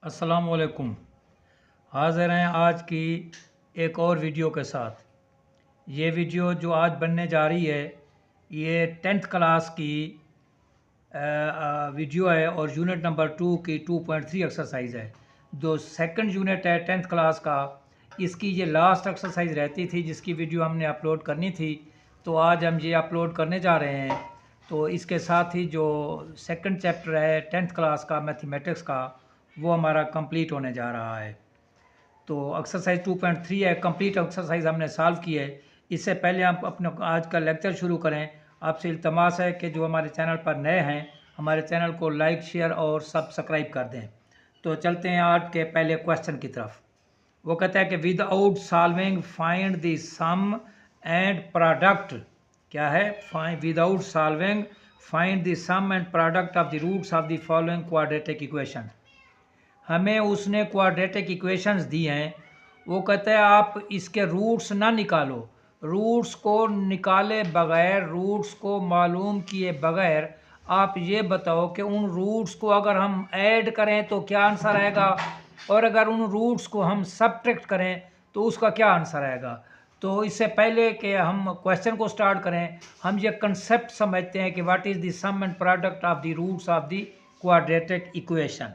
अस्सलाम वालेकुम। हाज़िर हैं आज की एक और वीडियो के साथ। ये वीडियो जो आज बनने जा रही है ये 10th क्लास की वीडियो है और यूनिट नंबर 2 की 2.3 एक्सरसाइज है। जो सेकंड यूनिट है 10th क्लास का, इसकी ये लास्ट एक्सरसाइज रहती थी जिसकी वीडियो हमने अपलोड करनी थी, तो आज हम ये अपलोड करने जा रहे हैं। तो इसके साथ ही जो सेकंड चैप्टर है 10th क्लास का मैथमेटिक्स का, वो हमारा कंप्लीट होने जा रहा है। तो एक्सरसाइज 2.3 है, कंप्लीट एक्सरसाइज हमने सॉल्व की है। इससे पहले आप अपना आज का लेक्चर शुरू करें, आपसे इल्तमास है कि जो हमारे चैनल पर नए हैं हमारे चैनल को लाइक, शेयर और सब्सक्राइब कर दें। तो चलते हैं आज के पहले क्वेश्चन की तरफ। वो कहता है कि without solving find the sum and product. क्या है? Without solving find the sum and product of the roots of the following quadratic equation. हमें उसने क्वाड्रेटिक इक्वेशंस दी हैं, वो कहता है आप इसके रूट्स ना निकालो, रूट्स को निकाले बगैर, रूट्स को मालूम किए बगैर आप ये बताओ कि उन रूट्स को अगर हम ऐड करें तो क्या आंसर आएगा, और अगर उन रूट्स को हम सब्ट्रैक्ट करें तो उसका क्या आंसर आएगा। तो इससे पहले कि हम क्वेश्चन को स्टार्ट करें, हम ये कंसेप्ट समझते हैं कि what is the sum and product of the roots of the quadratic equation.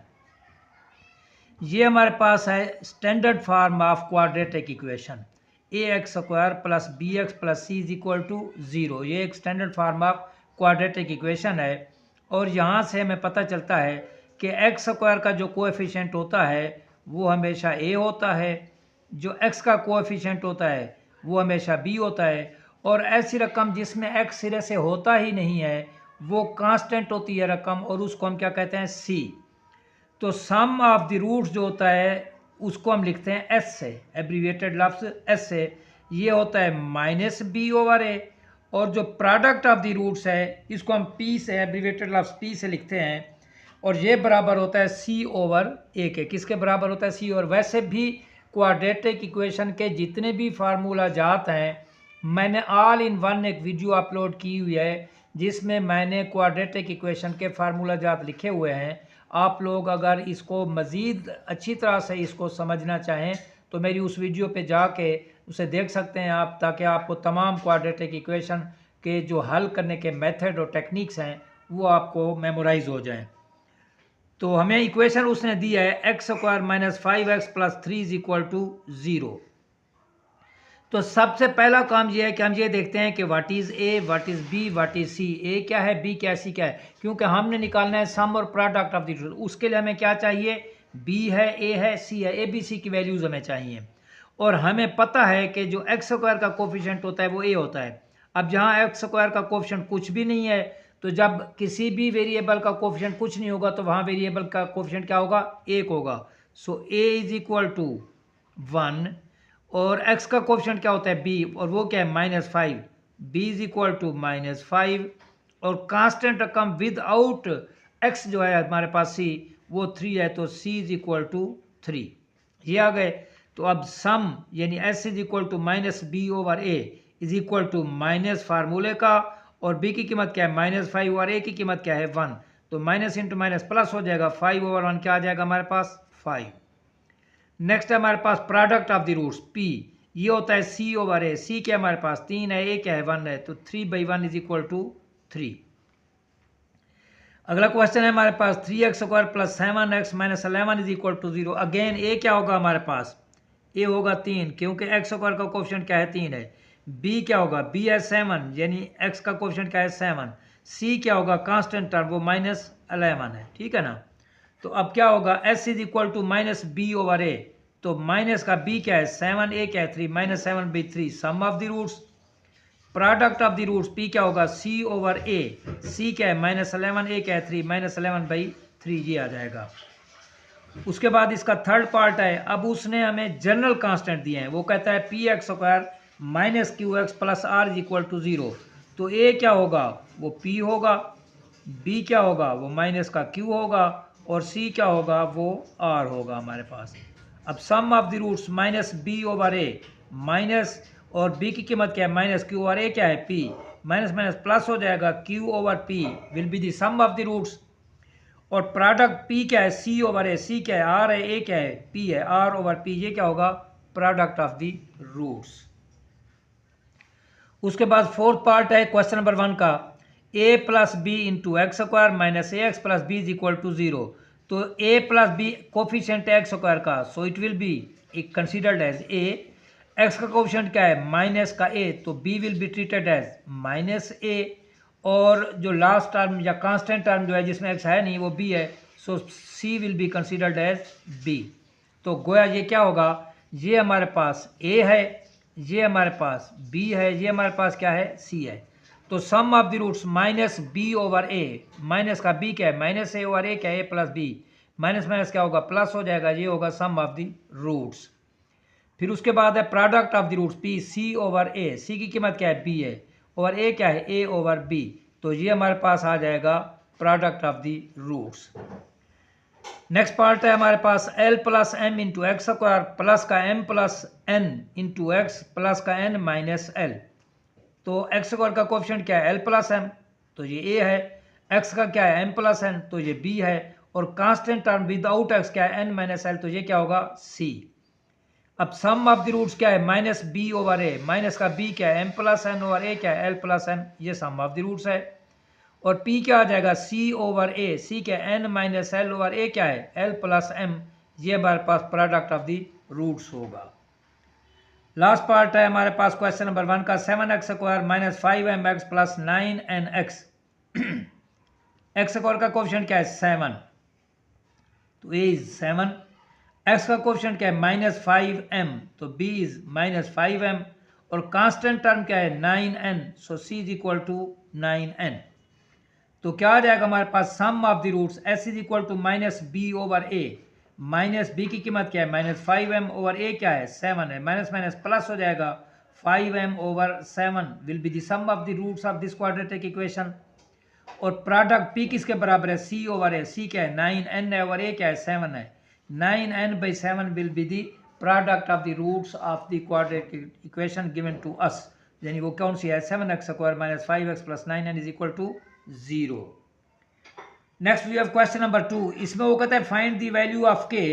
ये हमारे पास है standard form of quadratic equation, ax² plus bx plus c is equal to 0। ये एक standard form of quadratic equation है, और यहाँ से हमें पता चलता है कि x² का जो कोएफिशिएंट होता है वो हमेशा a होता है, जो x का कोएफिशिएंट होता है वो हमेशा b होता है, और ऐसी रकम जिसमें x सिरे से होता ही नहीं है वो कांस्टेंट होती है रकम, और उसको हम क्या कहते हैं? c। तो सम ऑफ द रूट्स जो होता है उसको हम लिखते हैं एस से, एब्रीविएटेड लफ्ज एस से। ये होता है -b/a, और जो प्रोडक्ट ऑफ द रूट्स है इसको हम p से, एब्रीविएटेड लफ्ज p से लिखते हैं, और ये बराबर होता है c/a के। किसके बराबर होता है? c। और वैसे भी क्वाड्रेटिक इक्वेशन के जितने भी फार्मूला जात हैं, मैंने ऑल इन वन एक वीडियो अपलोड की हुई है जिसमें मैंने क्वाड्रेटिक इक्वेशन के फार्मूला जात लिखे हुए हैं। आप लोग अगर इसको मज़ीद अच्छी तरह से इसको समझना चाहें तो मेरी उस वीडियो पे जाके उसे देख सकते हैं आप, ताकि आपको तमाम क्वाड्रेटिक इक्वेशन के जो हल करने के मेथड और टेक्निक्स हैं वो आपको मेमोराइज हो जाएं। तो हमें इक्वेशन उसने दी है x² - 5x + 3 is equal to 0। तो सबसे पहला काम ये है कि हम ये देखते हैं कि what is a, what is b, what is c। a क्या है, b क्या है, c क्या है, क्योंकि हमने निकालना है सम और प्रोडक्ट ऑफ द रूट। उसके लिए हमें क्या चाहिए? b है, a है, c है, a b c की वैल्यूज़ हमें चाहिए, और हमें पता है कि जो x² का कोफिशिएंट होता है वो a होता है। अब जहाँ x² का कोफिशिएंट कुछ भी नहीं है, तो जब किसी भी वेरिएबल का कोफिशिएंट कुछ नहीं होगा तो वहाँ वेरिएबल का कोफिशिएंट क्या होगा? 1 होगा। सो a इज इक्वल टू 1, और x का कोफिशिएंट क्या होता है? b, और वो क्या है? -5। b इज इक्वल टू -5, और कांस्टेंट रकम विदाउट x जो है हमारे पास c वो 3 है, तो c इज इक्वल टू 3। ये आ गए। तो अब सम यानी s is equal to -b/a is equal to minus फार्मूले का, और b की कीमत क्या है? -5, और a की कीमत क्या है? 1। तो माइनस इंटू माइनस प्लस हो जाएगा, 5/1 क्या आ जाएगा हमारे पास? 5। नेक्स्ट है हमारे पास product of the roots p, ये होता है c/a। c क्या है हमारे पास? 3 है, a क्या है? 1 है, तो 3/1 इज इक्वल टू 3। अगला क्वेश्चन है हमारे पास 3x² + 7x - 11 is equal to 0। Again a क्या होगा हमारे पास? a होगा 3, क्योंकि x² का कोफिशिएंट क्या है? 3 है। b क्या होगा? b है 7, यानी x का कोफिशिएंट क्या है? 7। c क्या होगा? कांस्टेंट टर्म, वो -11 है, ठीक है ना। तो अब क्या होगा? s is equal to -b/a, तो माइनस का b क्या है? 7, a क्या है? 3, -7/3 sum of the roots. Product of the roots p क्या होगा? c/a। c क्या है? -11, a क्या है? 3, -11/3 ये आ जाएगा। उसके बाद इसका थर्ड पार्ट है, अब उसने हमें जनरल कांस्टेंट दिए हैं। वो कहता है px² - qx + r is equal to 0। तो a क्या होगा? वो p होगा, b क्या होगा? वो माइनस का q होगा, और c क्या होगा? वो r होगा हमारे पास। अब sum of the roots -b/a minus, और b की कीमत क्या है? -q, और a क्या है? p। माइनस माइनस प्लस हो जाएगा, q/p will be the sum of the roots, और प्रोडक्ट पी क्या है, सी ओवर ए, सी क्या है आर है, ए क्या है पी है, आर ओवर पी, ये क्या होगा प्रोडक्ट ऑफ द रूट्स। उसके बाद फोर्थ पार्ट है क्वेश्चन नंबर 1 का, a plus b into x square minus a x plus b is equal to 0। तो a प्लस बी कोफिशिएंट है एक्स स्क्वायर का, so it will be considered as a। X का coefficient क्या है minus का a, तो b will be treated as minus a। और जो लास्ट टर्म या कांस्टेंट टर्म जो है जिसमें x है नहीं वो b है, so c will be considered as b। तो गोया ये क्या होगा, ये हमारे पास a है, ये हमारे पास b है, ये हमारे पास क्या है c है। तो sum of the roots minus B over A, minus का b क्या है माइनस ए ओवर ए क्या है ए प्लस बी, माइनस माइनस क्या होगा प्लस हो जाएगा, ये होगा सम ऑफ द रूट्स। फिर उसके बाद है product of the roots P C over A, C की कीमत क्या है b है, और a क्या है a ओवर b, तो ये हमारे पास आ जाएगा product of the roots. Next part है हमारे पास l plus m into x square plus का m plus n into x plus का n माइनस l। तो एक्स स्क्वायर का कोफिशिएंट क्या है l प्लस m, तो ये a है, x का क्या है m प्लस n, तो ये b है, और कांस्टेंट टर्म विदाउट x क्या है n माइनस l, तो ये क्या होगा c। अब सम ऑफ द रूट्स क्या है minus b over a, minus का b क्या है m plus n over a क्या है l प्लस m, ये सम ऑफ द रूट्स है। और p क्या आ जाएगा c ओवर a, c क्या है n minus l over a क्या है l प्लस m, ये हमारे पास प्रोडक्ट ऑफ द रूट्स होगा। लास्ट पार्ट है हमारे पास क्वेश्चन नंबर 1 का 7x square minus 5mx plus 9nx। X square का कोफिशिएंट क्या है 7, तो a इज 7। x का कोफिशिएंट क्या है माइनस 5m, तो b इज माइनस 5m, और कांस्टेंट टर्म क्या है 9n, so c is equal to 9n। तो क्या आ जाएगा हमारे पास sum of the roots s is equal to minus B over a, minus b की कीमत क्या है माइनस 5m ओवर a क्या है 7 है, माइनस माइनस प्लस हो जाएगा 5m over 7 will be the sum of the roots of this quadratic equation. और प्रोडक्ट p किसके बराबर है c ओवर a, c क्या है 9n है ओवर a क्या है 7 है, 9n by 7 will be the product of the roots of the quadratic equation given to us, यानी वो कौन सी है 7x square minus 5x plus 9n is equal to 0। Next we have question number 2, इसमें वो कहता है find the value of k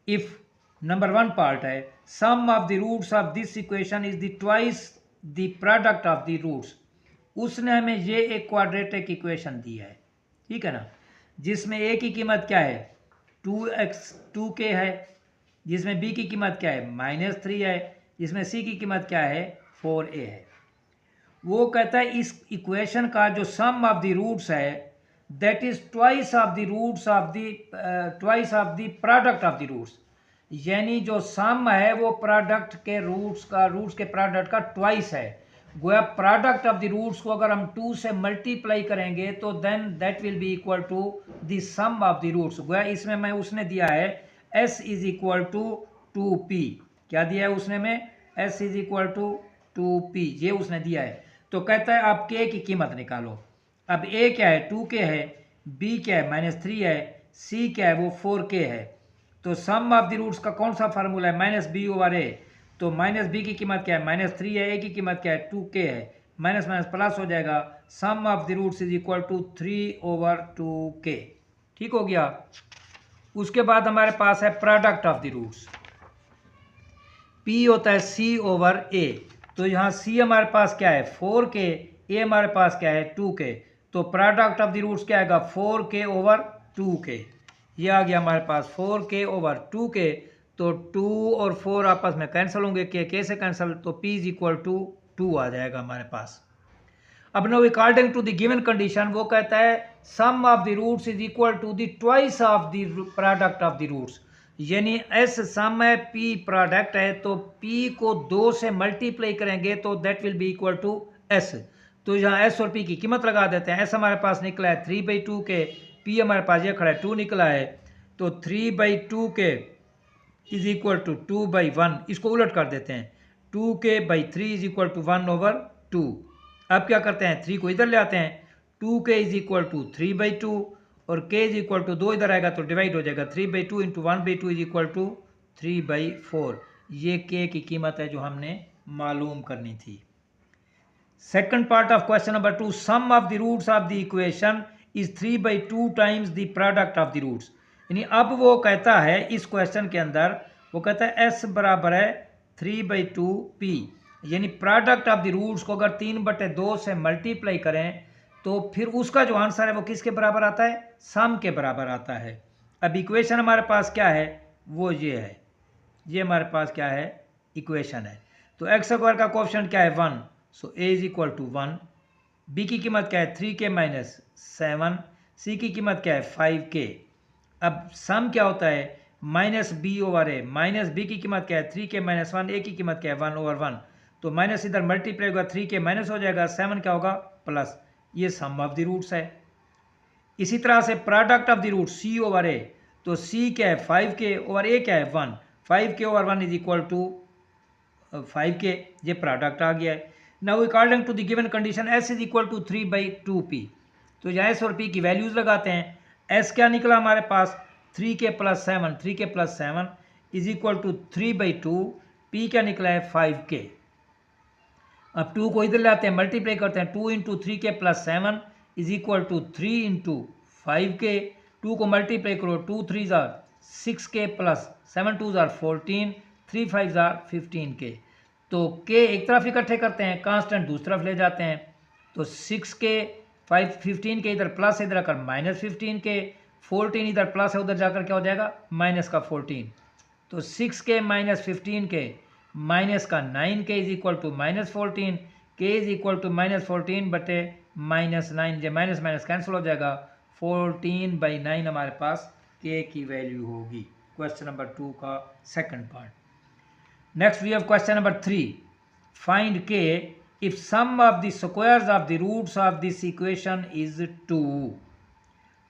if number 1 part है sum of the roots of this equation is the twice the product of the roots. उसने हमें ये एक quadratic equation दी है, ठीक है ना, जिसमें a की कीमत क्या है 2k है, जिसमें b की कीमत क्या है माइनस 3 है, जिसमें c की कीमत क्या है 4a है। वो कहता है इस इक्वेशन का जो सम ऑफ द रूट्स है that is twice of the roots of the product of the roots, यानी जो सम है वो प्रोडक्ट के रूट्स के प्रोडक्ट का ट्वाइस है। गोया प्रोडक्ट ऑफ द रूट्स को अगर हम 2 से मल्टीप्लाई करेंगे तो then that will be equal to the sum of the roots. गोया इसमें मैं उसने दिया है s is equal to 2p, क्या दिया है उसने में s is equal to 2p, ये उसने दिया है। तो कहता है आप k की कीमत निकालो। अब a क्या है 2k है, b क्या है माइनस 3 है, c क्या है वो 4k है। तो सम ऑफ द रूट्स का कौन सा फार्मूला है माइनस b ओवर a, तो माइनस b की कीमत क्या है माइनस 3 है, a की कीमत क्या है 2k है, माइनस माइनस प्लस हो जाएगा, sum of the roots is equal to 3 over 2k। ठीक हो गया। उसके बाद हमारे पास है product of the roots, p होता है c ओवर a, तो यहाँ c हमारे पास क्या है 4k, a हमारे पास क्या है 2k, तो प्रोडक्ट ऑफ द रूट्स क्या आएगा 4k ओवर 2k, ये आ गया हमारे पास 4k ओवर 2k। तो 2 और 4 आपस में कैंसिल होंगे, k से कैंसिल, तो p इज इक्वल टू 2 आ जाएगा हमारे पास। अब no according to the given condition वो कहता है sum of the roots is equal to the twice of the product of the roots, यानी s सम है p प्रोडक्ट है, तो p को 2 से मल्टीप्लाई करेंगे तो that will be equal to s। तो यहाँ s और p की कीमत लगा देते हैं। s हमारे पास निकला है 3/2k, p हमारे पास ये खड़ा है 2 निकला है, तो 3/2k इज इक्वल टू 2/1, इसको उलट कर देते हैं 2k/3 इज इक्वल टू 1/2। अब क्या करते हैं 3 को इधर ले आते हैं, 2k इज इक्वल टू 3/2 और k इज इक्वल टू 2 इधर आएगा तो डिवाइड हो जाएगा, 3/2 इंटू 1/2 इज इक्वल टू 3/4। ये k की कीमत है जो हमने मालूम करनी थी। Second part of question number 2, sum of the roots of the equation is 3/2 times the product of the roots. यानी अब वो कहता है इस क्वेश्चन के अंदर, वो कहता है s बराबर है 3/2 p, यानी प्रोडक्ट ऑफ द रूट्स को अगर 3/2 से मल्टीप्लाई करें तो फिर उसका जो आंसर है वो किसके बराबर आता है, सम के बराबर आता है। अब इक्वेशन हमारे पास क्या है, वो ये है, ये हमारे पास क्या है, इक्वेशन है। तो एक्स स्क्वायर का कोएफिशिएंट क्या है 1, सो ए इज इक्वल टू 1। बी की कीमत क्या है 3k माइनस 7, सी की कीमत क्या है 5k। अब सम क्या होता है minus B over A, minus B की कीमत क्या है 3k माइनस 1, ए की कीमत क्या है 1 ओवर 1, तो माइनस इधर मल्टीप्लाई होगा 3k माइनस हो जाएगा, 7 क्या होगा प्लस, ये सम ऑफ द रूट्स है। इसी तरह से product of the root C over ए, तो सी क्या है 5k ओवर ए क्या है 1, 5k over 1 is equal to 5k, ये प्रोडक्ट आ गया है। Now according to the given condition s is equal to 3/2p, तो यहाँ s और p की वैल्यूज लगाते हैं। s क्या निकला हमारे पास 3k plus 7, 3k plus 7 is equal to 3/2, p क्या निकला है 5k। अब 2 को इधर लाते हैं, मल्टीप्लाई करते हैं, 2 into 3k plus 7 is equal to 3 into 5k, 2 को मल्टीप्लाई करो, 2 3 jar 6k plus 7 2 jar 14, 3 5 jar 15k। तो k एक तरफ इकट्ठे करते हैं, कांस्टेंट दूसरी तरफ ले जाते हैं, तो 6k 15k इधर प्लस, इधर आकर माइनस 15k, 14 इधर प्लस है, उधर जाकर क्या हो जाएगा माइनस का 14, तो 6k माइनस 15k माइनस का 9k is equal to minus 14, k is equal to minus 14 बटे माइनस 9, जो माइनस माइनस कैंसिल हो जाएगा, 14/9 हमारे पास k की वैल्यू होगी। क्वेश्चन नंबर 2 का second part. Next we have question number 3, find k if sum of the squares of the roots of this equation is 2।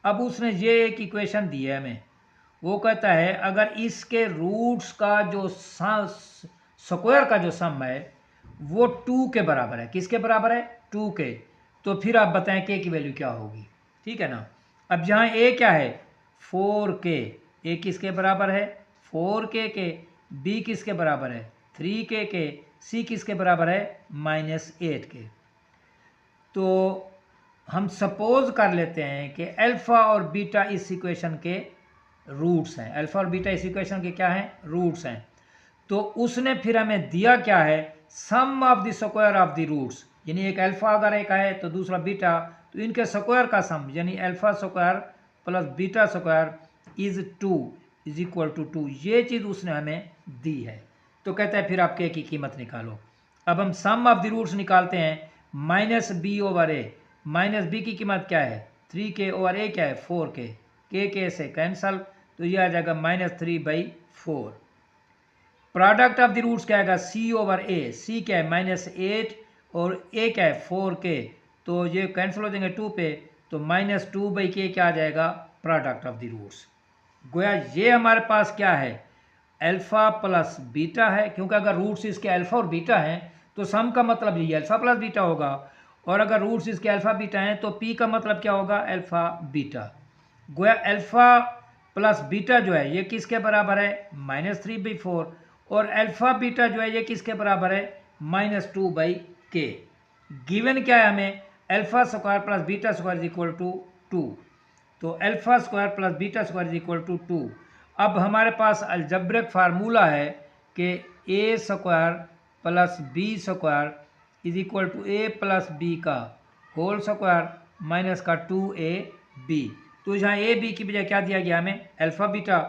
अब उसने ये एक इक्वेशन दी है हमें, वो कहता है अगर इसके रूट्स का जो स्क्वायर का जो सम है वो 2 के बराबर है, किसके बराबर है 2 के, तो फिर आप बताएं k की वैल्यू क्या होगी, ठीक है ना। अब जहाँ a क्या है 4k, a किसके बराबर है 4k के, b किसके बराबर है 3k के, c किसके बराबर है -8 के। तो हम सपोज कर लेते हैं कि अल्फा और बीटा इस इक्वेशन के रूट्स हैं, अल्फा और बीटा इस इक्वेशन के क्या हैं रूट्स हैं। तो उसने फिर हमें दिया क्या है sum of the square of the roots, यानी एक अल्फा अगर एक है तो दूसरा बीटा, तो इनके स्क्वायर का सम यानी alpha square plus beta square is 2 is equal to 2, ये चीज़ उसने हमें दी है। तो कहता है फिर आप के की कीमत निकालो। अब हम सम ऑफ द रूट्स निकालते हैं, minus B over A, minus B की कीमत क्या है 3k ओवर ए क्या है 4k, के से कैंसल, तो ये आ जाएगा -3/4। प्रोडक्ट ऑफ द रूट्स क्या आएगा c ओवर ए, c क्या है -8 और a क्या है 4k, तो ये कैंसिल हो जाएंगे 2 पे, तो -2/k क्या आ जाएगा प्रोडक्ट ऑफ द रूट्स। गोया ये हमारे पास क्या है अल्फा प्लस बीटा है, क्योंकि अगर रूट्स इसके अल्फा और बीटा हैं तो सम का मतलब ये अल्फा प्लस बीटा होगा, और अगर रूट्स इसके अल्फा बीटा हैं तो p का मतलब क्या होगा अल्फा बीटा। गोया अल्फा प्लस बीटा जो है ये किसके बराबर है -3/4, और अल्फा बीटा जो है ये किसके बराबर है -2/k। गिवन क्या है हमें alpha square plus beta square is equal to 2, तो alpha square plus beta square is equal to 2। अब हमारे पास अलजेब्रिक फार्मूला है कि a square plus b square is equal to a plus b का होल स्क्वायर माइनस का 2ab। तो यहाँ ए बी की बजाय क्या दिया गया हमें अल्फा बीटा,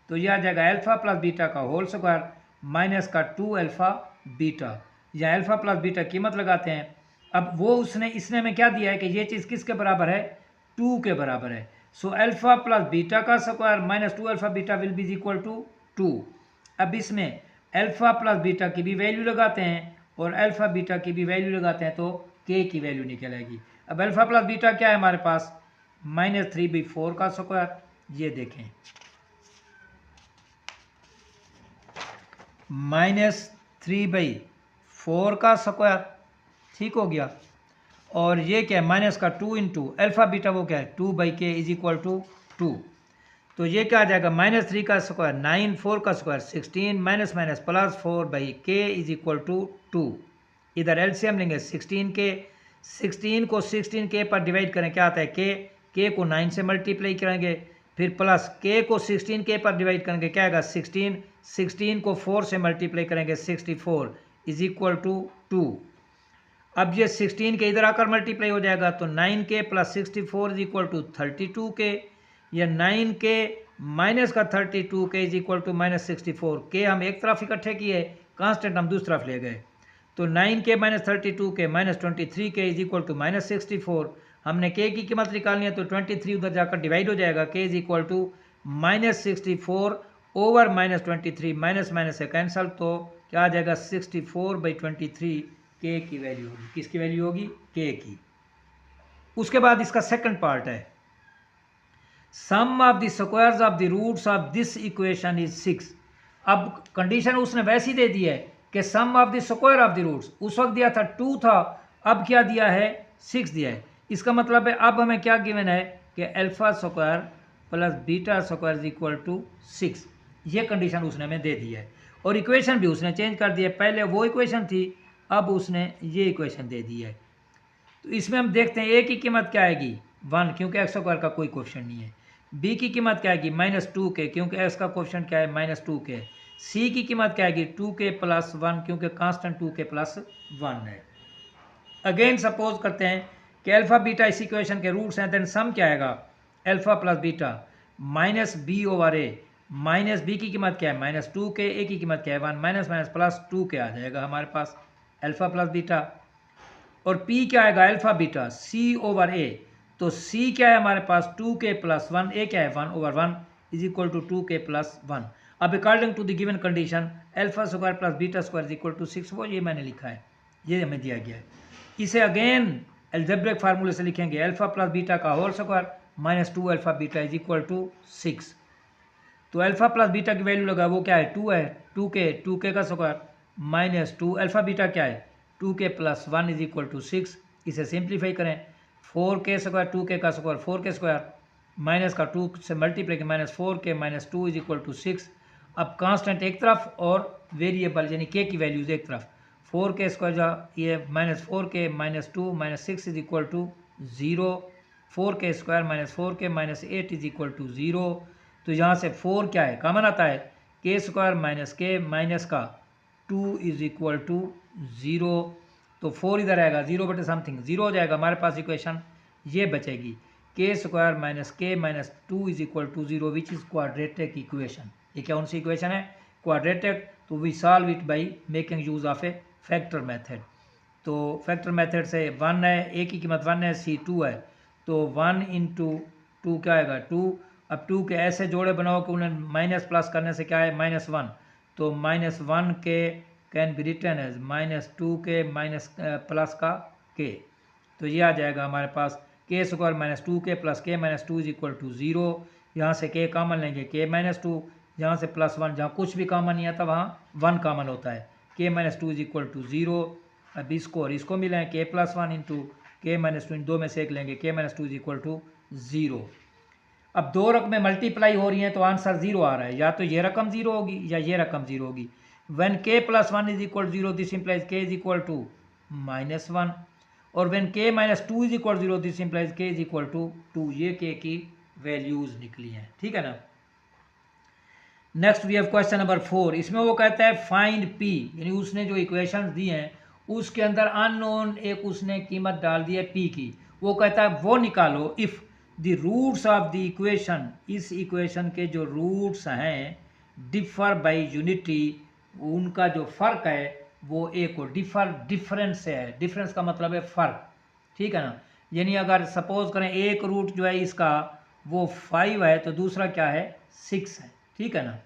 तो यह आ जाएगा अल्फा प्लस बीटा का होल स्क्वायर माइनस का 2 अल्फा बीटा, या अल्फा प्लस बीटा कीमत लगाते हैं। अब वो इसने हमें क्या दिया है कि ये चीज़ किसके बराबर है 2 के बराबर है, सो अल्फा प्लस बीटा का square minus 2 alpha beta will be equal to 2। अब इसमें अल्फा प्लस बीटा की भी वैल्यू लगाते हैं और अल्फा बीटा की भी वैल्यू लगाते हैं, तो k की वैल्यू निकल आएगी। अब अल्फा प्लस बीटा क्या है हमारे पास -3/4 का स्क्वायर, ये देखें -3/4 का स्क्वायर, ठीक हो गया। और ये क्या है माइनस का 2 इंटू अल्फा बीटा वो क्या है 2/k इज इक्वल टू 2, तो ये क्या आ जाएगा -3 का स्क्वायर 9, 4 का square 16, minus minus plus 4/k is equal to 2। इधर एलसीएम लेंगे 16 को 16k पर डिवाइड करें क्या आता है k, के को 9 से मल्टीप्लाई करेंगे, फिर प्लस के को 16 के पर डिवाइड करेंगे, क्या आएगा 16, 16 को 4 से मल्टीप्लाई करेंगे 64 इज इक्वल टू 2। अब ये 16 के इधर आकर मल्टीप्लाई हो जाएगा तो 9k plus 64 is equal to 32k, या 9k माइनस का 32k is equal to minus 64। के हम एक तरफ इकट्ठे किए, कांस्टेंट हम दूसरी तरफ ले गए, तो 9k minus 32k minus 23k is equal to minus 64। हमने k की कीमत निकालनी है तो 23 उधर जाकर डिवाइड हो जाएगा, k is equal to minus 64 over minus 23, minus minus से कैंसल, तो क्या आ जाएगा 64/23 के की वैल्यू होगी। किसकी वैल्यू होगी? के की। उसके बाद इसका सेकंड पार्ट है, sum of the squares of the roots of this equation is 6। अब कंडीशन उसने वैसी दे दी है कि sum of the square of the roots, उस वक्त दिया था 2 था, अब क्या दिया है 6 दिया है। इसका मतलब है अब हमें क्या गिवन है कि alpha square plus beta square is equal to 6, ये कंडीशन उसने हमें दे दी है। और इक्वेशन भी उसने चेंज कर दिया, पहले वो इक्वेशन थी, अब उसने ये इक्वेशन दे दी है। तो इसमें हम देखते हैं ए की कीमत क्या आएगी 1, क्योंकि एक्स स्क्वायर का कोई कोएफिशिएंट नहीं है। बी की कीमत क्या आएगी -2k, क्योंकि एक्स का कोएफिशिएंट क्या है -2k। सी की कीमत क्या आएगी 2k प्लस 1, क्योंकि कांस्टेंट 2k प्लस 1 है। अगेन सपोज करते हैं कि अल्फा बीटा इस इक्वेशन के रूट्स हैं, देन सम क्या आएगा alpha plus beta minus B over A, minus B की कीमत क्या है -2k, ए की कीमत क्या है 1, माइनस माइनस प्लस 2k आ जाएगा हमारे पास अल्फा प्लस बीटा। और P क्या आएगा alpha beta C over A, तो C क्या है हमारे पास 2k प्लस 1, A क्या है 1 over 1 is equal to 2k plus 1। अब according to the given condition alpha square plus beta square is equal to 6, वो ये मैंने लिखा है, ये हमें दिया गया है। इसे अगेन अलजेब्रिक फार्मूले से लिखेंगे, अल्फा प्लस बीटा का whole square minus 2 alpha beta is equal to 6। तो अल्फा प्लस बीटा की वैल्यू लगा वो क्या है 2 है, 2k का स्क्वायर माइनस 2 अल्फा बीटा क्या है 2k plus 1 is equal to 6। इसे सिंप्लीफाई करें, 4k स्क्वायर 2k का स्क्वायर 4k स्क्वायर माइनस का 2 से मल्टीप्लाई के minus 4k minus 2 is equal to 6। अब कांस्टेंट एक तरफ और वेरिएबल यानी k की वैल्यूज एक तरफ, 4k स्क्वायर जा ये minus 4k minus 2 minus 6 is equal to 0, 4k square minus 4k minus 8 is equal to 0। तो यहाँ से 4 क्या है कॉमन आता है, k square minus k minus का 2 इज इक्वल टू 0, तो 4 इधर आएगा 0 बटे समथिंग 0 हो जाएगा हमारे पास। इक्वेशन ये बचेगी k square minus k minus 2 is equal to 0 which is quadratic equation. ये कौन सी इक्वेशन है क्वाड्रेटिक, तो we solve it by making use of a factor method. तो फैक्टर मेथड से 1 है, a की कीमत 1 है, c 2 है, तो 1 इंटू 2 क्या आएगा 2। अब 2 के ऐसे जोड़े बनाओ कि उन्हें माइनस प्लस करने से क्या है -1, तो -1 के can be written as -2k minus plus का k, तो ये आ जाएगा हमारे पास k square -2k plus k minus 2 is equal to 0। यहाँ से k कॉमन लेंगे k माइनस 2, यहाँ से +1, जहाँ कुछ भी कॉमन नहीं आता वहाँ 1 कॉमन होता है, k minus 2 is equal to 0। अब इसको और इसको मिलाएं k plus 1 into k minus 2, इन दो में से एक लेंगे, k minus 2 is equal to 0। अब दो रकमें मल्टीप्लाई हो रही हैं तो आंसर 0 आ रहा है, या तो ये रकम 0 होगी या ये रकम 0 होगी। When k plus 1 is equal 0 this implies k is equal to -1, और when k minus 2 is equal 0 this implies k is equal to 2। ये k की वैल्यूज निकली हैं, ठीक है ना। Next we have question number 4। इसमें वो कहता है फाइंड p, यानी उसने जो इक्वेशंस दी हैं उसके अंदर अननोन एक उसने कीमत डाल दी है p की। वो कहता है वो निकालो if the roots of the equation, इस इक्वेशन के जो रूट्स हैं डिफर बाय यूनिटी, उनका जो फ़र्क है वो एक को डिफरेंस से है। डिफरेंस का मतलब है फ़र्क, ठीक है ना। यानी अगर सपोज करें एक रूट जो है इसका वो 5 है तो दूसरा क्या है 6 है, ठीक है ना।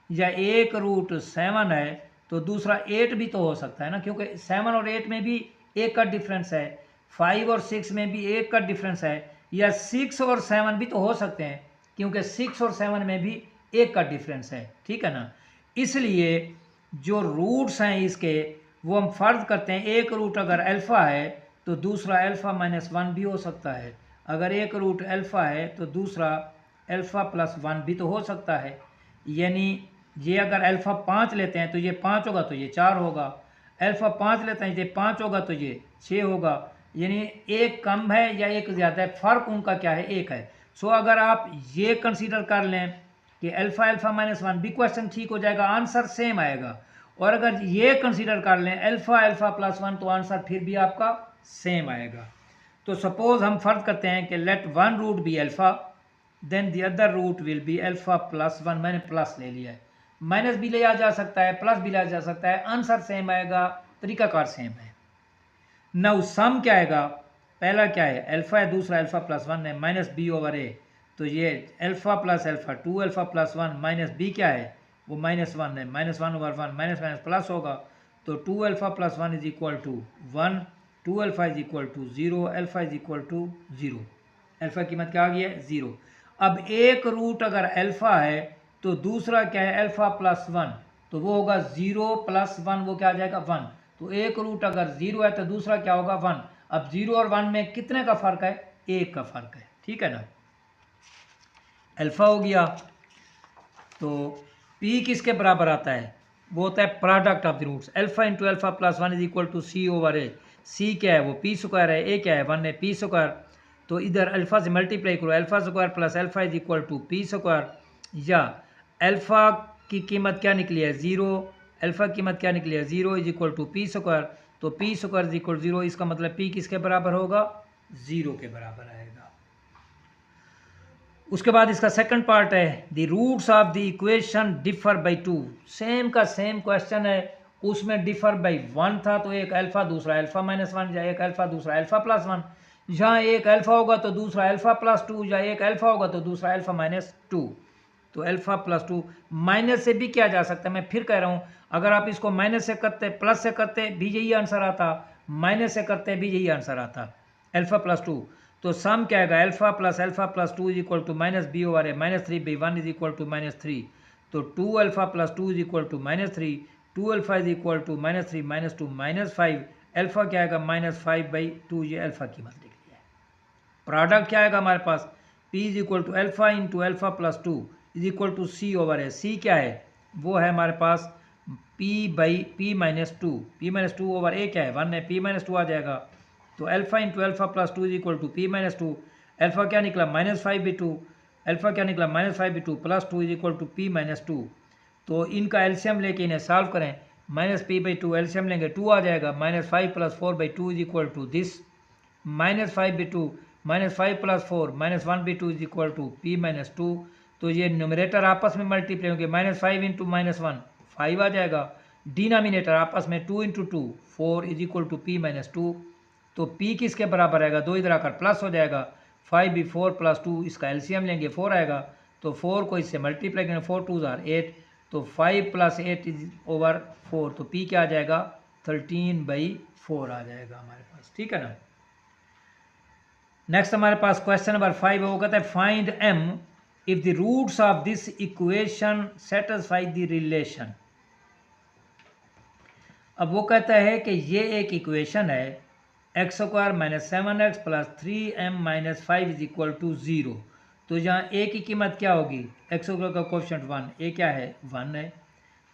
या एक रूट 7 है तो दूसरा 8 भी तो हो सकता है ना, क्योंकि 7 और 8 में भी 1 का डिफरेंस है, 5 और 6 में भी 1 का डिफरेंस है, या 6 और 7 भी तो हो सकते हैं क्योंकि 6 और 7 में भी 1 का डिफरेंस है, ठीक है ना। इसलिए जो रूट्स हैं इसके वो हम फर्ज करते हैं, एक रूट अगर अल्फ़ा है तो दूसरा अल्फ़ा माइनस 1 भी हो सकता है, अगर एक रूट अल्फ़ा है तो दूसरा अल्फ़ा प्लस 1 भी तो हो सकता है। यानी ये अगर अल्फ़ा 5 लेते हैं तो ये 5 होगा तो ये 4 होगा, अल्फ़ा 5 लेते हैं ये 5 होगा तो ये 6 होगा, यानी एक कम है या एक ज़्यादा है, फ़र्क उनका क्या है, एक है। सो अगर आप ये कंसीडर कर लें कि अल्फ़ा अल्फ़ा माइनस वन भी क्वेश्चन ठीक हो जाएगा, आंसर सेम आएगा। और अगर ये कंसीडर कर लें अल्फ़ा अल्फ़ा प्लस वन, तो आंसर फिर भी आपका सेम आएगा। तो सपोज हम फर्ज करते हैं कि let one root be alpha, then the other root will be alpha plus one. मैंने प्लस ले लिया है, माइनस भी लिया जा सकता है, प्लस भी लिया जा सकता है, आंसर सेम आएगा, तरीकाकार सेम है। नाउ सम क्या आएगा, पहला क्या है अल्फ़ा है, दूसरा अल्फ़ा प्लस वन है, माइनस बी ओवर ए। तो ये alpha plus alpha, two alpha plus one, minus b क्या है, वो माइनस वन है, minus one over one, minus minus plus होगा। तो two alpha plus one is equal to one, two alpha is equal to zero, alpha is equal to zero. Alpha कीमत क्या आ गई है, ज़ीरो। अब एक रूट अगर अल्फ़ा है तो दूसरा क्या है अल्फ़ा प्लस वन, तो वो होगा ज़ीरो प्लस वन, वो क्या आ जाएगा वन। तो एक रूट अगर ज़ीरो है तो दूसरा क्या होगा वन। अब ज़ीरो और वन में कितने का फ़र्क है, एक का फ़र्क है, ठीक है ना। अल्फ़ा हो गया, तो पी किसके बराबर आता है, वो होता है product of the roots. Alpha into alpha plus one is equal to C over A. C क्या है, वो पी स्क्वायर है, ए क्या है, वन है, पी स्क्वायर। तो इधर अल्फ़ा से मल्टीप्लाई करो, alpha square plus alpha is equal to P square. या अल्फ़ा की कीमत क्या निकली है, ज़ीरो, अल्फ़ा की कीमत क्या निकली है, zero is equal to P square. तो पी स्क्वायर इज इक्वल ज़ीरो, इसका मतलब पी किसके बराबर होगा, ज़ीरो के बराबर आएगा। उसके बाद इसका सेकंड पार्ट है the roots of the equation differ by two. Same का सेम क्वेश्चन है, उसमें डिफर बाई वन था, तो एक अल्फ़ा दूसरा अल्फ़ा माइनस वन, या एक अल्फ़ा दूसरा अल्फ़ा प्लस वन। जहाँ एक अल्फ़ा होगा तो दूसरा अल्फ़ा प्लस टू, या एक अल्फ़ा होगा तो दूसरा अल्फ़ा माइनस टू। तो अल्फ़ा प्लस टू, माइनस से भी किया जा सकता है, मैं फिर कह रहा हूँ, अगर आप इसको माइनस से करते प्लस से करते भी यही आंसर आता, माइनस से करते भी यही आंसर आता, अल्फ़ा प्लस टू। तो सम क्या आएगा, alpha plus two is equal to minus B over A, minus three B one is equal to minus three. तो two alpha plus two is equal to minus three, two alpha is equal to minus three minus two minus five, alpha क्या आएगा minus five by two, ये alpha कीमत लिख लिया है। Product क्या आएगा हमारे पास, P is equal to alpha into alpha plus two is equal to C over है। सी क्या है, वो है हमारे पास P by P minus two, P minus two over A क्या है वन है, पी माइनस टू आ जाएगा। तो alpha into alpha plus two is equal to P minus two, alpha क्या निकला minus five by two, alpha क्या निकला minus five by two plus two is equal to P minus two. तो इनका LCM लेके इन्हें सॉल्व करें, minus p by two LCM लेंगे टू आ जाएगा, minus five plus four by two is equal to this, minus five by two minus five plus four minus one B two is equal to P minus two. तो ये numerator आपस में multiply होंगे, minus five into minus one five आ जाएगा, denominator आपस में two into two four is equal to P minus two. तो p किसके बराबर आएगा, दो इधर आकर प्लस हो जाएगा, five by four plus two, इसका एलसीएम लेंगे फोर आएगा, तो फोर को इससे मल्टीप्लाई करेंगे, फोर टू ज़ार एट, तो five plus eight is over four, तो p क्या आ जाएगा 13/4 आ जाएगा हमारे पास, ठीक है ना। नेक्स्ट हमारे पास क्वेश्चन नंबर 5 है, वो कहता है find m if the roots of this equation satisfy the relation. अब वो कहता है कि ये एक इक्वेशन है x square minus seven x plus three M minus five is equal to zero. तो जहाँ ए की कीमत क्या होगी, एक्स स्क्वायर का कोफिशिएंट वन, ए क्या है वन है,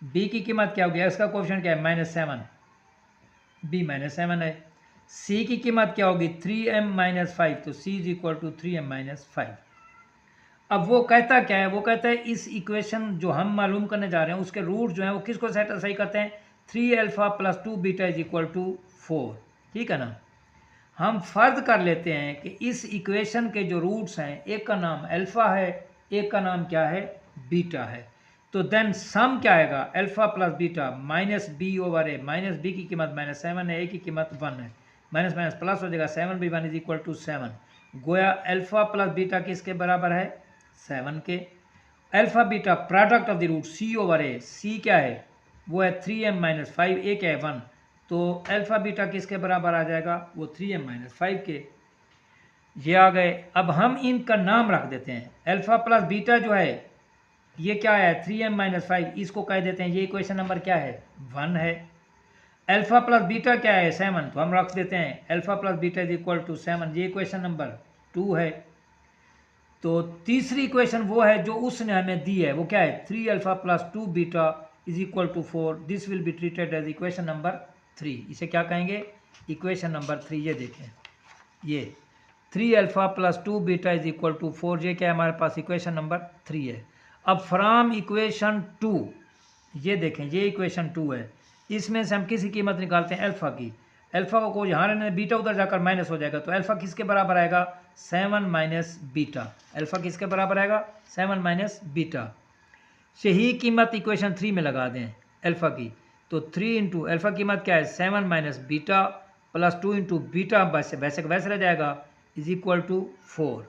बी की कीमत क्या होगी, एक्स का कोफिशिएंट क्या है minus seven, B minus seven है, सी की कीमत क्या होगी थ्री एम माइनस फाइव, तो C is equal to three M minus five. अब वो कहता क्या है, वो कहता है इस इक्वेशन जो हम मालूम करने जा रहे हैं उसके रूट जो हैं वो किसको सेटिस्फाई करते हैं, three alpha plus two beta is equal to four, ठीक है ना। हम फर्ज कर लेते हैं कि इस इक्वेशन के जो रूट्स हैं एक का नाम अल्फ़ा है, एक का नाम क्या है बीटा है। तो देन सम क्या आएगा, alpha plus beta minus B over A, minus B की कीमत माइनस सेवन है, ए की कीमत वन है, माइनस माइनस प्लस हो जाएगा, seven B one is equal to seven. गोया अल्फ़ा प्लस बीटा किसके बराबर है, सेवन के। Alpha beta product of the root C over A, C क्या है वो है three M minus five, A क्या है वन, तो अल्फ़ा बीटा किसके बराबर आ जाएगा, वो थ्री एम माइनस फाइव के। ये आ गए। अब हम इनका नाम रख देते हैं, अल्फ़ा प्लस बीटा जो है ये क्या है थ्री एम माइनस फाइव, इसको कह देते हैं ये इक्वेशन नंबर क्या है वन है। अल्फ़ा प्लस बीटा क्या है सेवन, तो हम रख देते हैं alpha plus beta is equal to seven, ये इक्वेशन नंबर टू है। तो तीसरी इक्वेशन वो है जो उसने हमें दी है, वो क्या है three alpha plus two beta is equal to four, this will be treated as equation number three. इसे क्या कहेंगे इक्वेशन नंबर थ्री। ये देखें ये 3 alpha plus 2 beta is equal to 4, ये क्या है हमारे पास इक्वेशन नंबर 3 है। अब फ्रॉम इक्वेशन 2, ये देखें ये इक्वेशन 2 है, इसमें से हम किसी कीमत निकालते हैं अल्फ़ा की। अल्फ़ा को यहाँ रहने, बीटा उधर जाकर माइनस हो जाएगा, तो अल्फ़ा किसके बराबर आएगा 7 माइनस बीटा। अल्फ़ा किसके बराबर आएगा 7 माइनस बीटा। यही कीमत इक्वेशन 3 में लगा दें अल्फ़ा की, तो 3 इंटू अल्फ़ा कीमत क्या है 7 minus beta plus 2 into beta वैसे वैसे रह जाएगा इज इक्वल टू 4।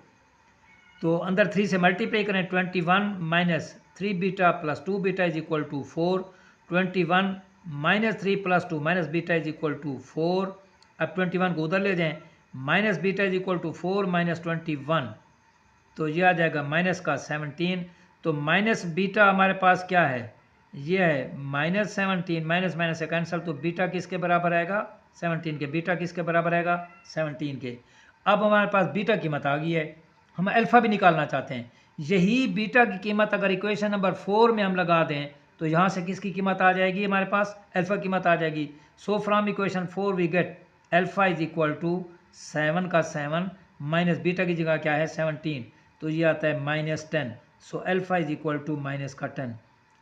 तो अंदर 3 से मल्टीप्लाई करें, 21 minus 3 beta plus 2 beta is equal to 4, 21 minus 3 plus 2 minus beta is equal to 4। अब 21 को उधर ले जाएं, minus beta is equal to 4 minus 21, तो ये आ जाएगा माइनस का 17। तो माइनस बीटा हमारे पास क्या है, ये है माइनस 17, माइनस माइनस से कैंसिल, तो बीटा किसके बराबर आएगा 17 के। बीटा किसके बराबर आएगा 17 के। अब हमारे पास बीटा कीमत आ गई है, हम अल्फ़ा भी निकालना चाहते हैं। यही बीटा की कीमत अगर इक्वेशन नंबर 4 में हम लगा दें, तो यहाँ से किसकी कीमत आ जाएगी हमारे पास अल्फ़ा कीमत आ जाएगी। So from equation 4 we get alpha is equal to 7 का 7 माइनस बीटा की जगह क्या है 17, तो ये आता है minus 10। So alpha is equal to minus का 10।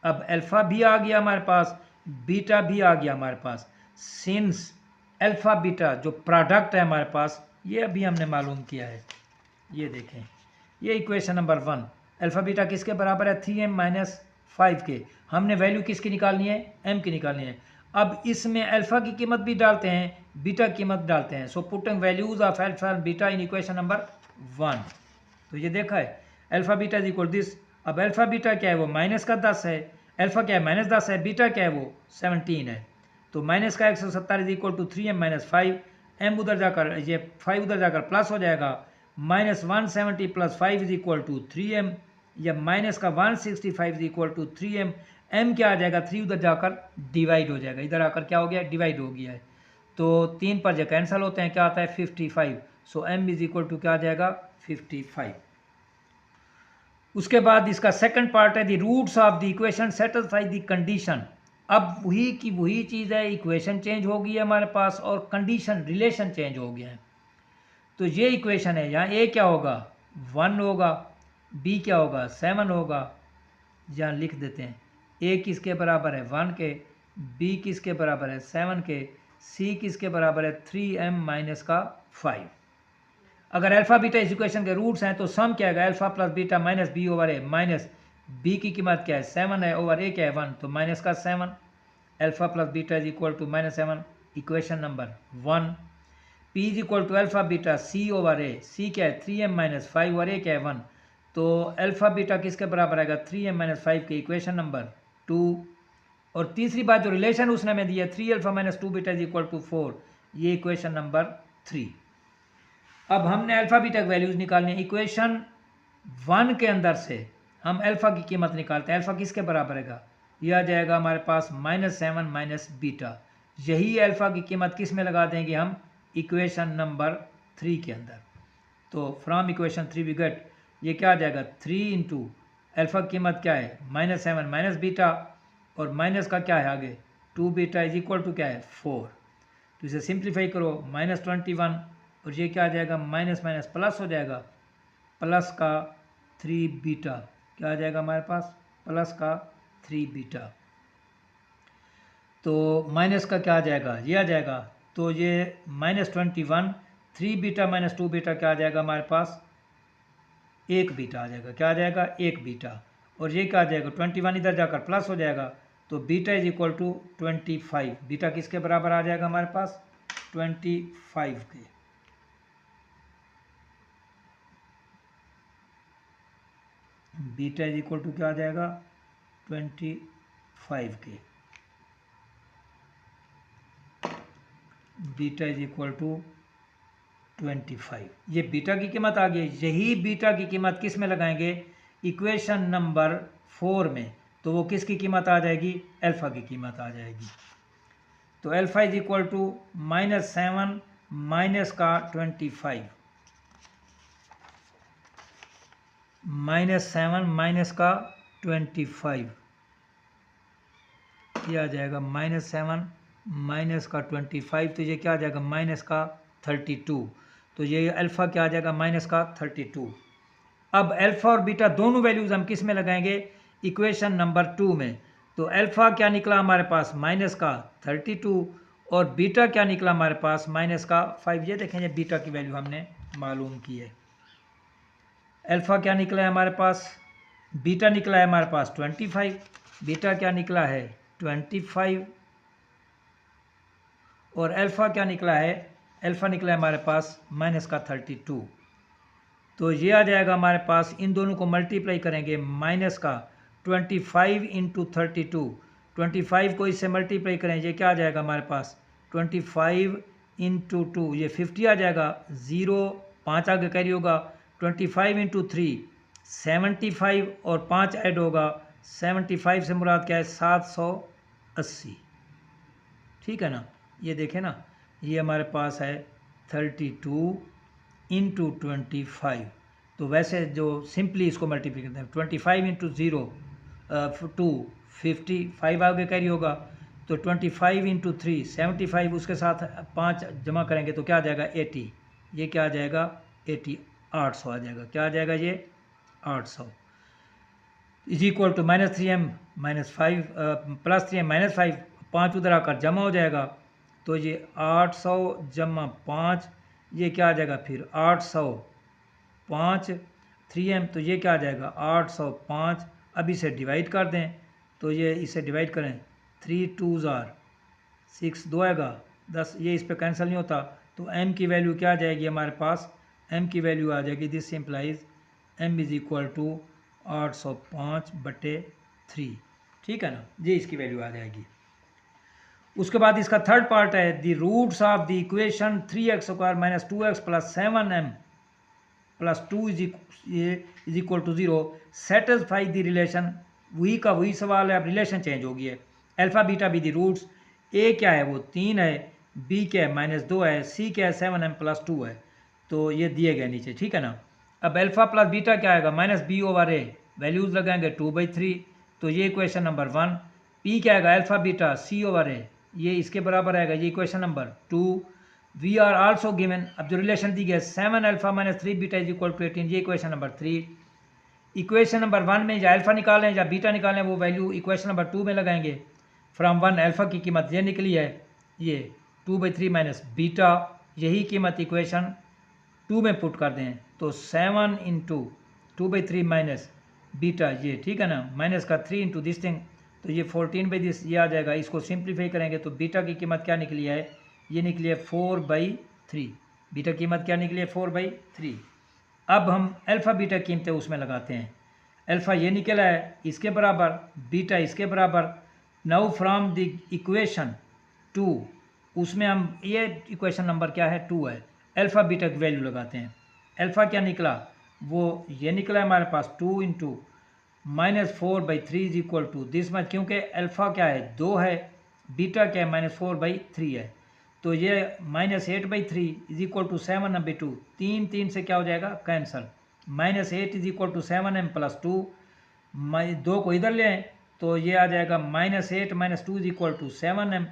अब अल्फ़ा भी आ गया हमारे पास, बीटा भी आ गया हमारे पास। सिंस अल्फ़ा बीटा जो प्रोडक्ट है हमारे पास, ये अभी हमने मालूम किया है। ये देखें, ये इक्वेशन नंबर 1, अल्फ़ा बीटा किसके बराबर है 3m माइनस 5 के। हमने वैल्यू किसकी निकालनी है m की निकालनी है। अब इसमें अल्फ़ा की कीमत भी डालते हैं, बीटा की कीमत डालते हैं। So putting values of alpha and beta in equation number 1, तो ये देखा है alpha beta is equal this. अब अल्फ़ा बीटा क्या है वो माइनस का 10 है, अल्फ़ा क्या है माइनस 10 है, बीटा क्या है वो 17 है। तो माइनस का 170 is equal to 3m minus 5, m उधर जाकर ये 5 उधर जाकर प्लस हो जाएगा, minus 170 plus 5 is equal to 3m, या माइनस का 165 is equal to 3m। m क्या आ जाएगा 3 उधर जाकर डिवाइड हो जाएगा, इधर आकर क्या हो गया डिवाइड हो गया है, तो 3 पर जो कैंसिल होते हैं क्या आता है 55। So m is equal to क्या आ जाएगा 55। उसके बाद इसका सेकंड पार्ट है the roots of the equation satisfy the condition. अब वही की वही चीज़ है, इक्वेशन चेंज हो गई है हमारे पास और कंडीशन रिलेशन चेंज हो गया है। तो ये इक्वेशन है, यहाँ ए क्या होगा 1 होगा, बी क्या होगा 7 होगा, यहाँ लिख देते हैं ए किसके बराबर है 1 के, बी किसके बराबर है 7 के, सी किसके बराबर है 3m माइनस का 5। अगर अल्फ़ा बीटा इस इक्वेशन के रूट्स हैं तो सम क्या है alpha plus beta minus B over A, minus B की कीमत क्या है 7 है ओवर ए क्या है 1, तो माइनस का 7 alpha plus beta is equal to minus 7 equation number 1। P is equal to alpha beta C over A, C क्या है 3m माइनस 5 ओवर ए क्या है 1, तो अल्फ़ा बीटा किसके बराबर आएगा 3m माइनस 5 के इक्वेशन नंबर 2। और तीसरी बात जो रिलेशन उसने हमें दिया 3 alpha minus 2 beta is equal to 4, ये इक्वेशन नंबर 3। अब हमने अल्फ़ा बीटा की वैल्यूज़ निकालनी है। इक्वेशन 1 के अंदर से हम अल्फ़ा की कीमत निकालते हैं, अल्फ़ा किसके बराबर है यह आ जाएगा हमारे पास -7 माइनस बीटा। यही अल्फ़ा की कीमत किस में लगा देंगे हम इक्वेशन नंबर 3 के अंदर। तो फ्रॉम इक्वेशन 3 वी गेट ये क्या आ जाएगा 3 इंटू अल्फ़ा की कीमत क्या है -7 माइनस बीटा, और माइनस का क्या है आगे 2 बीटा इज इक्वल टू क्या है 4। तो इसे सिंप्लीफाई करो -21, और ये क्या आ जाएगा माइनस माइनस प्लस हो जाएगा, प्लस का 3 बीटा क्या आ जाएगा हमारे पास प्लस का 3 बीटा। तो माइनस का क्या आ जाएगा ये आ जाएगा, तो ये -21 3 बीटा माइनस 2 बीटा क्या आ जाएगा हमारे पास 1 बीटा आ जाएगा, क्या आ जाएगा 1 बीटा, और ये क्या आ जाएगा 21 इधर जाकर प्लस हो जाएगा, तो beta is equal to 25। Beta किसके बराबर आ जाएगा हमारे पास 25 के। बीटा इज इक्वल टू क्या आ जाएगा 25 के। बीटा इज इक्वल टू 25, ये बीटा की कीमत आ गई। यही बीटा की कीमत किस में लगाएंगे इक्वेशन नंबर 4 में, तो वो किसकी कीमत आ जाएगी अल्फ़ा की कीमत आ जाएगी। तो alpha is equal to -7 minus का 25, -7 माइनस का 25, ये आ जाएगा -7 माइनस का 25, तो ये क्या आ जाएगा माइनस का 32। तो ये अल्फ़ा क्या आ जाएगा माइनस का 32। अब अल्फ़ा और बीटा दोनों वैल्यूज़ हम किस में लगाएंगे, इक्वेशन नंबर 2 में। तो अल्फ़ा क्या निकला हमारे पास माइनस का 32 और बीटा क्या निकला हमारे पास माइनस का 5। ये देखें, ये बीटा की वैल्यू हमने मालूम की है। अल्फ़ा क्या निकला है हमारे पास, बीटा निकला है हमारे पास 25, बीटा क्या निकला है 25 और अल्फ़ा क्या निकला है, अल्फ़ा निकला है हमारे पास माइनस का 32। तो ये आ जाएगा हमारे पास, इन दोनों को मल्टीप्लाई करेंगे, माइनस का 25 इंटू 32, 25 को इससे मल्टीप्लाई करें, ये क्या आ जाएगा हमारे पास 25 इंटू 2, ये 50 आ जाएगा, 0 5 आगे कैरी होगा, 25 इंटू 3 75 और 5 ऐड होगा, 75 से मुराद क्या है 780। ठीक है ना, ये देखें ना, ये हमारे पास है 32 इंटू 25। तो वैसे जो सिंपली इसको मल्टीप्लाई करते हैं 25 इंटू 0 2 55 आगे कैरी होगा, तो 25 इंटू 3 75, उसके साथ 5 जमा करेंगे तो क्या आ जाएगा 80। ये क्या आ जाएगा 80, 800 आ जाएगा, क्या आ जाएगा ये 800 is equal to -3m -5 +3m -5, 5 उधर आकर जमा हो जाएगा, तो ये 800 जमा 5, ये क्या आ जाएगा फिर 805 3m, तो ये क्या आ जाएगा 805। अब इसे डिवाइड कर दें, तो ये इसे डिवाइड करें, 3 2 6 2 आएगा 10, ये इस पे कैंसिल नहीं होता, तो m की वैल्यू क्या आ जाएगी हमारे पास, m की वैल्यू आ जाएगी, this simplifies m is equal to 805/3। ठीक है ना, ये इसकी वैल्यू आ जाएगी। उसके बाद इसका थर्ड पार्ट है, the roots of the equation 3x² - 2x + 7m + 2 is equal to 0 satisfy the relation. वही का वही सवाल है, अब रिलेशन चेंज हो गई है। Alpha beta be the roots, A क्या है वो 3 है, बी क्या है -2 है, सी क्या है 7m + 2 है, तो ये दिए गए नीचे। ठीक है ना, अब अल्फ़ा प्लस बीटा क्या आएगा -b/a, वैल्यूज़ लगाएंगे 2/3, तो ये इक्वेशन नंबर 1। पी क्या आएगा अल्फ़ा बीटा c/a, ये इसके बराबर आएगा, ये equation number 2। We are also given, अब जो रिलेशन दी गई 7α - 3β = 18, ये इक्वेशन नंबर 3। इक्वेशन नंबर 1 में या अल्फ़ा निकालें या बीटा निकालें, वो वैल्यू इक्वेशन नंबर 2 में लगाएंगे। फ्रॉम 1 अल्फ़ा की कीमत ये निकली है, ये 2/3 - बीटा, यही कीमत इक्वेशन 2 में पुट कर दें, तो 7 इंटू 2/3 - बीटा, ये ठीक है ना, माइनस का 3 इंटू दिस थिंग, तो ये 14/this ये आ जाएगा। इसको सिंप्लीफाई करेंगे तो बीटा की कीमत क्या निकली है, ये निकली है 4/3। बीटा कीमत क्या निकली है 4/3। अब हम अल्फ़ा बीटा कीमतें उसमें लगाते हैं, अल्फ़ा ये निकला है इसके बराबर, बीटा इसके बराबर। नाउ फ्रॉम द इक्वेशन 2, उसमें हम ये इक्वेशन नंबर क्या है 2 है, अल्फ़ा बीटा की वैल्यू लगाते हैं। अल्फ़ा क्या निकला, वो ये निकला है हमारे पास 2 into -4/3 is equal to this much, क्योंकि अल्फ़ा क्या है 2 है, बीटा क्या है -4/3 है, तो ये -8/3 इज इक्वल टू 7/2, 3 3 से क्या हो जाएगा cancel, -8 is equal to 7m + 2, 2 को इधर ले आए तो ये आ जाएगा -8 - 2 is equal to 7m,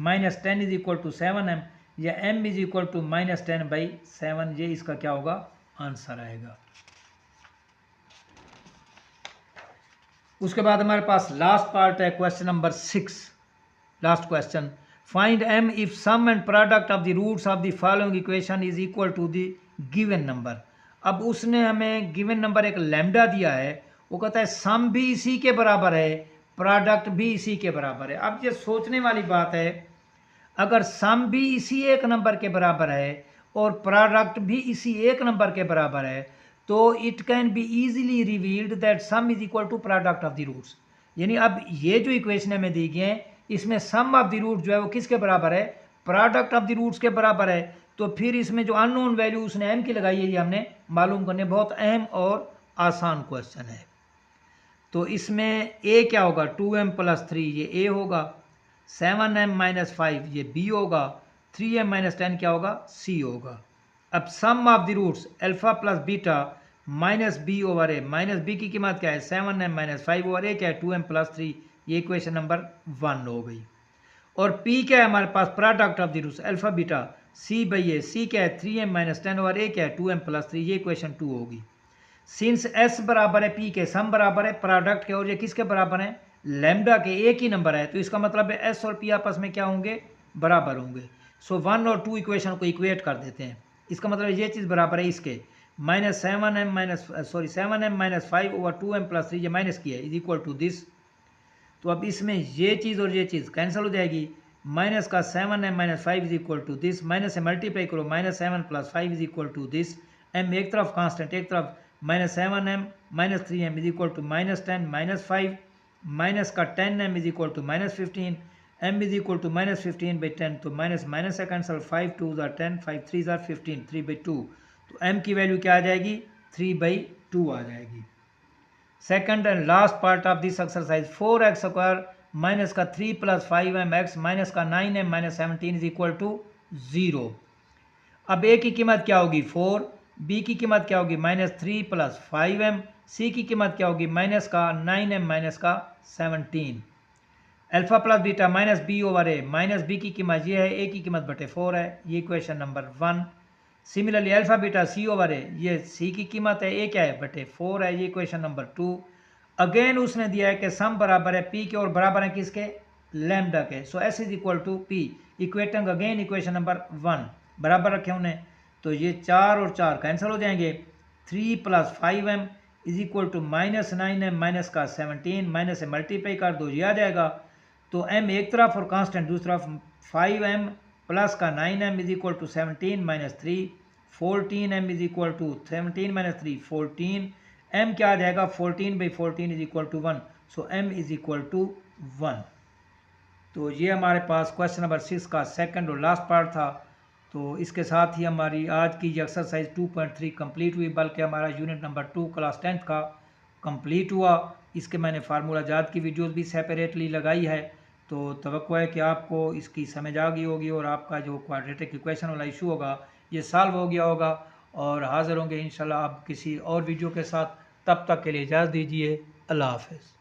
-10 is equal to 7m, या m इज इक्वल टू -10/7, ये इसका क्या होगा आंसर आएगा। उसके बाद हमारे पास लास्ट पार्ट है, question number 6, last question. Find m if sum and product of the roots of the following equation is equal to the given number. अब उसने हमें गिवन नंबर एक लैम्डा दिया है, वो कहता है सम भी इसी के बराबर है, प्रोडक्ट भी इसी के बराबर है। अब ये सोचने वाली बात है, अगर सम भी इसी एक नंबर के बराबर है और प्रोडक्ट भी इसी एक नंबर के बराबर है, तो it can be easily revealed that sum is equal to product of the roots. यानी अब ये जो इक्वेशन हमें दी गई है, इसमें सम ऑफ द रूट जो है वो किसके बराबर है, प्रोडक्ट ऑफ द रूट्स के बराबर है। तो फिर इसमें जो अननोन वैल्यू उसने m की लगाई है, ये हमने मालूम करने, बहुत अहम और आसान क्वेश्चन है। तो इसमें a क्या होगा 2m + 3, ये a होगा, 7m - 5 ये b होगा, 3m - 10 क्या होगा c होगा। अब sum of the roots alpha plus beta -b/a, -b की कीमत क्या है 7m - 5/a क्या है 2m + 3, ये इक्वेशन नंबर 1 हो गई। और p क्या है हमारे पास, product of the roots alpha beta C by A, C क्या है 3m माइनस 10 और ए क्या है 2m प्लस 3, ये इक्वेशन 2 होगी। सिंस एस बराबर है पी के, सम बराबर है प्रोडक्ट के, और ये किसके बराबर है लैम्डा के, एक ही नंबर है, तो इसका मतलब है एस और पी आपस में क्या होंगे बराबर होंगे। सो 1 और 2 इक्वेशन को इक्वेट कर देते हैं, इसका मतलब ये चीज़ बराबर है इसके, minus 7m minus 5 over 2m plus 3 ये माइनस किया है इज इक्वल टू दिस। तो अब इसमें ये चीज़ और ये चीज़ कैंसिल हो जाएगी, माइनस का 7m minus 5 is equal to this, minus से मल्टीप्लाई करो, minus 7 plus 5 is equal to this, m एक तरफ कांस्टेंट एक तरफ, minus 7m minus 3m is equal to minus 10 minus 5, minus का 10m is equal to minus 15, m is equal to minus 15 by 10, तो minus minus से cancel, 5 2 ज़ार 10, 5 3 ज़ार 15, 3 by 2, तो m की वैल्यू क्या आ जाएगी 3 बाई 2 आ जाएगी। Second and last part of this exercise, 4x square minus का 3 प्लस 5mx माइनस का 9m minus 17 is equal to 0। अब a की कीमत क्या होगी 4, b की कीमत क्या होगी माइनस 3 प्लस 5m, c की कीमत क्या होगी माइनस का 9m माइनस का 17। Alpha plus beta minus b over a, minus b की कीमत ये है, a की कीमत बटे 4 है, ये equation number 1। Similarly alpha beta C over A, ये सी की कीमत है, ए क्या है बटे 4 है, ये इक्वेशन नंबर 2। अगेन उसने दिया है कि सम बराबर है पी के और बराबर है किसके लैम्डा के, so S is equal to P, equating again equation number 1 बराबर रखे उन्हें, तो ये 4 और 4 कैंसिल हो जाएंगे, 3 plus 5m is equal to minus 9m minus का 17, माइनस से मल्टीप्लाई कर दो ये आ जाएगा, तो m एक तरफ और कांस्टेंट दूसरी तरफ, 5m प्लस का 9m is equal to 17 minus 3, 14m is equal to 17 minus 3 14, m क्या आ जाएगा 14 by 14 is equal to 1, so m is equal to 1। तो ये हमारे पास क्वेश्चन नंबर 6 का सेकंड और लास्ट पार्ट था। तो इसके साथ ही हमारी आज की ये एक्सरसाइज 2.3 कंप्लीट हुई, बल्कि हमारा यूनिट नंबर 2 क्लास 10th का कंप्लीट हुआ। इसके मैंने फार्मूला जात की वीडियोस भी सेपरेटली लगाई है, तो तवक्को है कि आपको इसकी समझ आ गई होगी और आपका जो क्वाड्रेटिक इक्वेशन वाला इशू होगा ये सॉल्व हो गया होगा, और हाज़िर होंगे इंशाल्लाह आप किसी और वीडियो के साथ। तब तक के लिए इजाज़त दीजिए, अल्लाह हाफ़िज़।